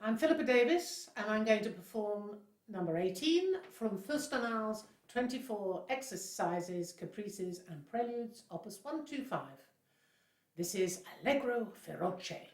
I'm Philippa Davies and I'm going to perform number 18 from Fürstenau's 24 exercises, caprices and preludes, opus 125. This is Allegro Feroce.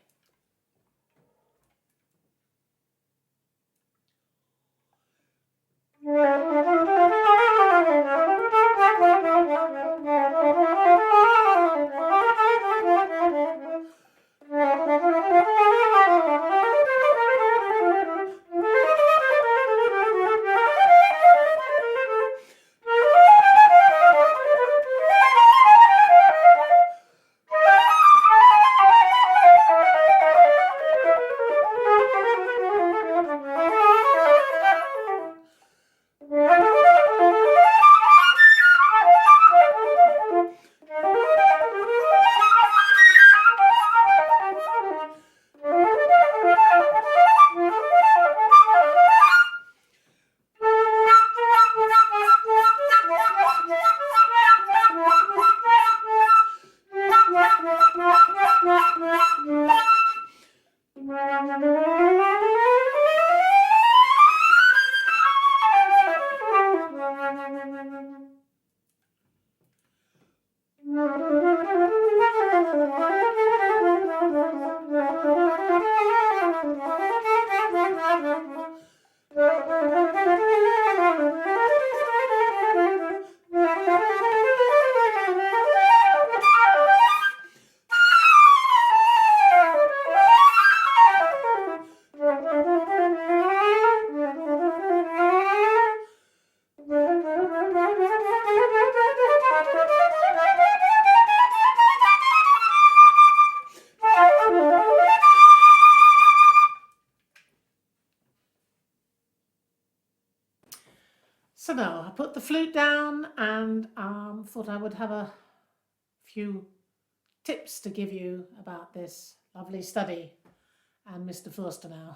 So now I put the flute down and thought I would have a few tips to give you about this lovely study and Mr. Fürstenau.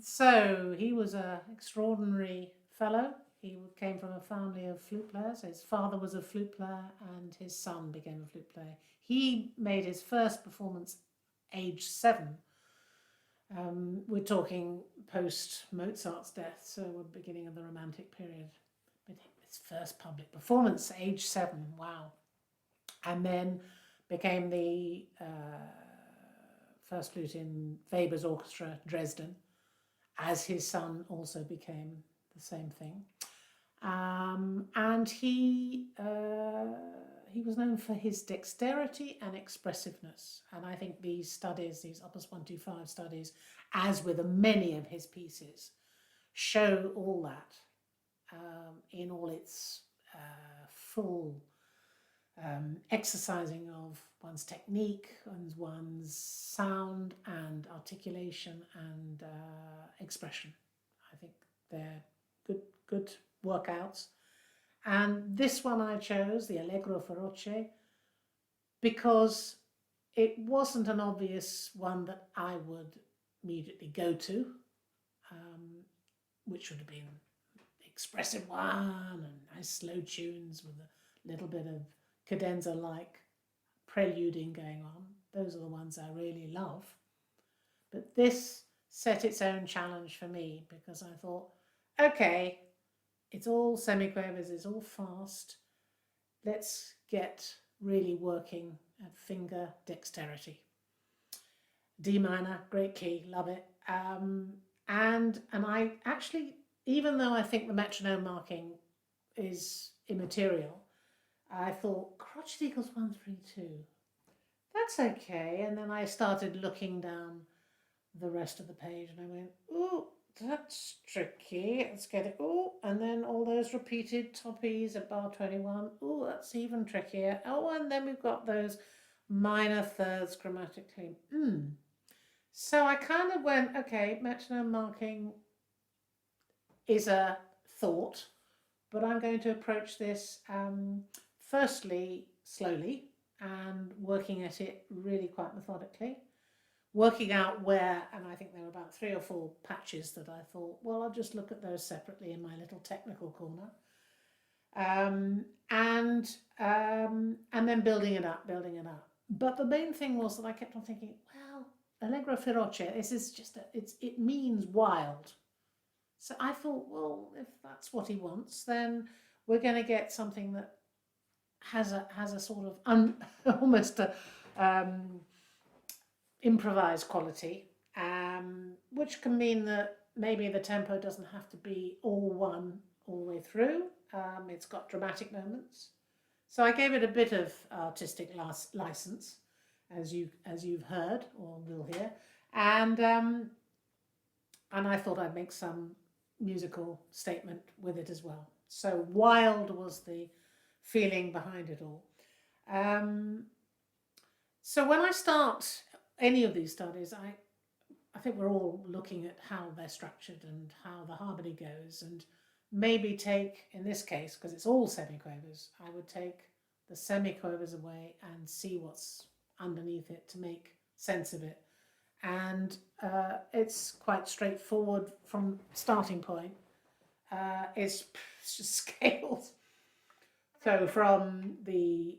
So he was an extraordinary fellow. He came from a family of flute players. His father was a flute player and his son became a flute player. He made his first performance age 7. We're talking post Mozart's death, so we're beginning of the Romantic period. But his first public performance, age 7, wow. And then became the first flute in Weber's orchestra, Dresden, as his son also became the same thing. And he was known for his dexterity and expressiveness. And I think these studies, these Opus 125 studies, as with many of his pieces, show all that in all its full exercising of one's technique and one's sound and articulation and expression. I think they're good workouts. And this one I chose, the Allegro Feroce, because it wasn't an obvious one that I would immediately go to, which would have been the expressive one and nice slow tunes with a little bit of cadenza-like preluding going on. Those are the ones I really love. But this set its own challenge for me because I thought, okay, it's all semiquavers, it's all fast. Let's get really working at finger dexterity. D minor, great key, love it. And I actually, even though I think the metronome marking is immaterial, I thought crotchet equals 1, 3, 2. That's okay. And then I started looking down the rest of the page and I went, ooh, that's tricky. Let's get it. Oh, and then all those repeated toppies at bar 21. Oh, that's even trickier. Oh, and then we've got those minor thirds grammatically. So I kind of went, okay, metronome marking is a thought, but I'm going to approach this firstly slowly and working at it really quite methodically. Working out where, and I think there were about 3 or 4 patches that I thought, well, I'll just look at those separately in my little technical corner. And then building it up. But the main thing was that I kept on thinking, well, allegro feroce. This is just it means wild. So I thought, well, if that's what he wants, then we're going to get something that has a sort of almost a improvised quality, which can mean that maybe the tempo doesn't have to be all one all the way through. It's got dramatic moments. So I gave it a bit of artistic license, as you've heard or will hear, and I thought I'd make some musical statement with it as well. So wild was the feeling behind it all. So when I start any of these studies, I think we're all looking at how they're structured and how the harmony goes, and maybe take, in this case, because it's all semiquavers, I would take the semiquavers away and see what's underneath it to make sense of it. And it's quite straightforward from starting point. It's just scales. So from the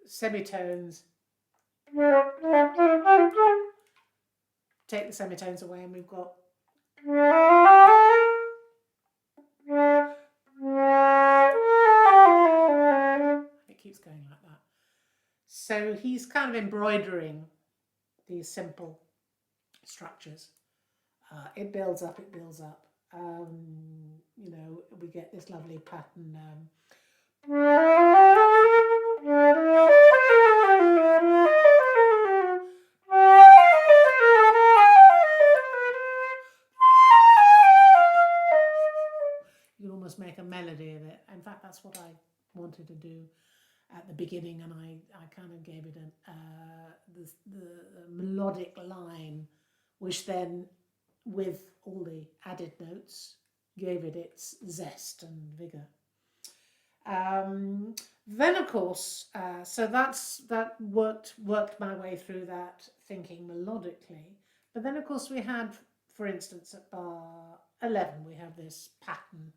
semitones, take the semitones away, and we've got it keeps going like that. So he's kind of embroidering these simple structures. It builds up, it builds up. You know, we get this lovely pattern. You can almost make a melody of it. In fact, that's what I wanted to do at the beginning, and I kind of gave it the melodic line, which then, with all the added notes, gave it its zest and vigour. Then, of course, so that worked my way through that, thinking melodically. But then, of course, we had, for instance, at bar 11, we have this pattern,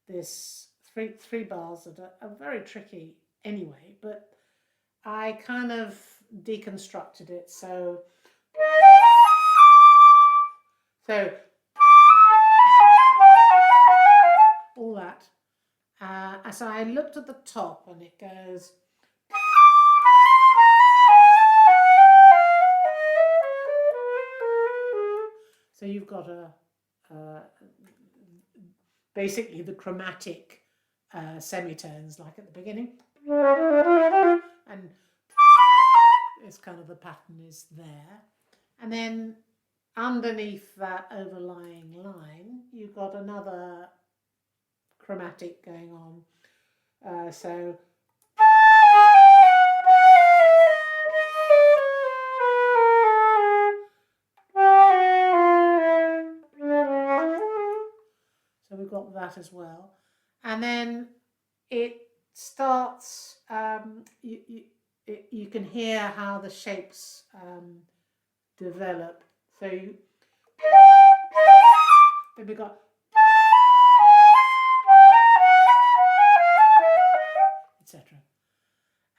this three bars that are very tricky anyway, but I kind of deconstructed it. So all that. So I looked at the top, and it goes. So you've got basically the chromatic semitones, like at the beginning, and it's kind of the pattern is there, and then underneath that overlying line, you've got another chromatic going on. So we've got that as well, and then it starts. You can hear how the shapes develop. So then we got, etc.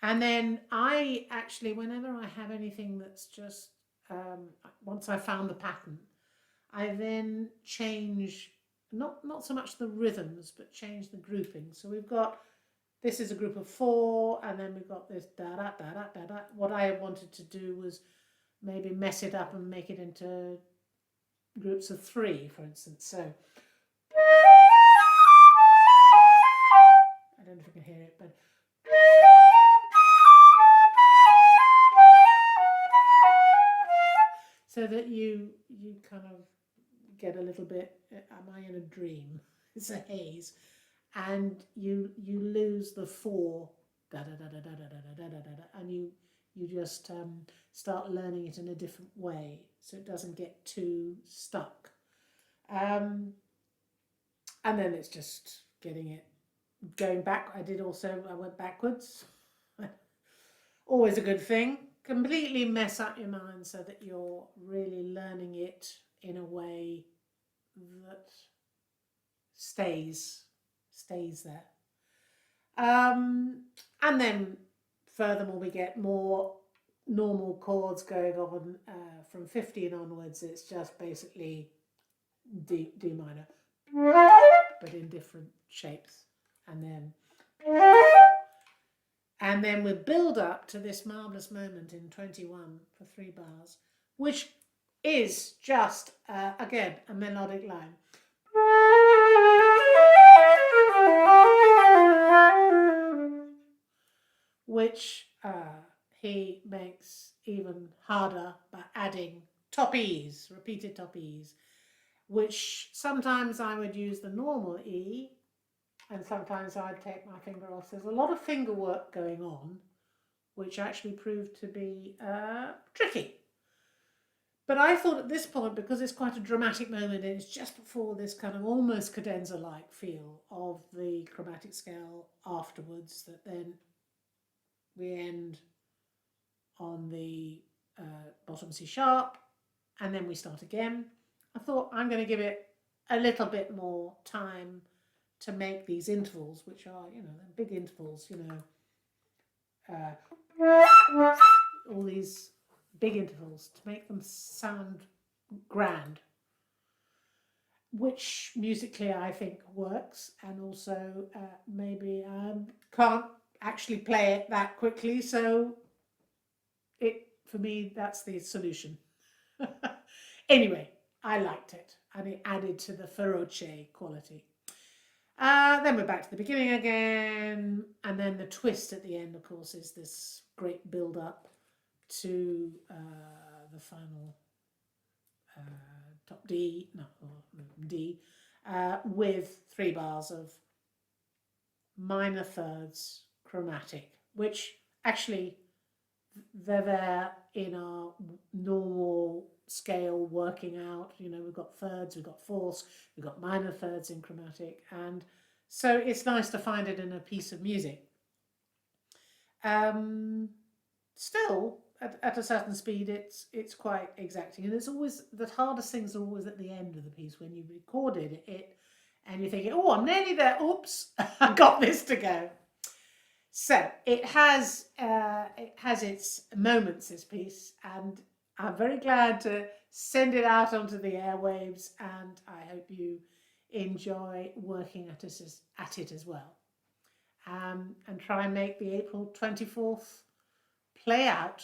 And then I actually, whenever I have anything that's just once I found the pattern, I then change not so much the rhythms, but change the grouping. So we've got, this is a group of 4, and then we've got this da da da da da da. What I wanted to do was maybe mess it up and make it into groups of 3, for instance. So I don't know if you can hear it, but so that you kind of get a little bit, am I in a dream? It's a haze, and you lose the 4 da da da da da da da da da da, and you just start learning it in a different way, so it doesn't get too stuck. And then it's just getting it going back. I went backwards. Always a good thing. Completely mess up your mind so that you're really learning it in a way that stays there. And then furthermore, we get more normal chords going on from 15 onwards, it's just basically D minor, but in different shapes, and then we build up to this marvelous moment in 21 for 3 bars, which is just again a melodic line. Which he makes even harder by adding top E's, repeated top E's, which sometimes I would use the normal E, and sometimes I'd take my finger off. There's a lot of finger work going on, which actually proved to be tricky. But I thought at this point, because it's quite a dramatic moment, and it's just before this kind of almost cadenza-like feel of the chromatic scale afterwards, that then we end on the bottom C sharp, and then we start again. I thought I'm going to give it a little bit more time to make these intervals, which are, big intervals, all these big intervals, to make them sound grand, which musically I think works, and also maybe I can't actually play it that quickly, so for me that's the solution. Anyway, I liked it, and it added to the feroce quality. Then we're back to the beginning again, and then the twist at the end, of course, is this great build up to the final top D, D, with 3 bars of minor thirds chromatic, which actually they're there in our normal scale working out. We've got thirds, we've got fourths, we've got minor thirds in chromatic, and so it's nice to find it in a piece of music. Still, at a certain speed, it's quite exacting, and it's always the hardest things are always at the end of the piece when you've recorded it, and you're thinking, oh, I'm nearly there. Oops, I got this to go. So it has its moments, this piece, and I'm very glad to send it out onto the airwaves, and I hope you enjoy working at it as well. And try and make the April 24th play out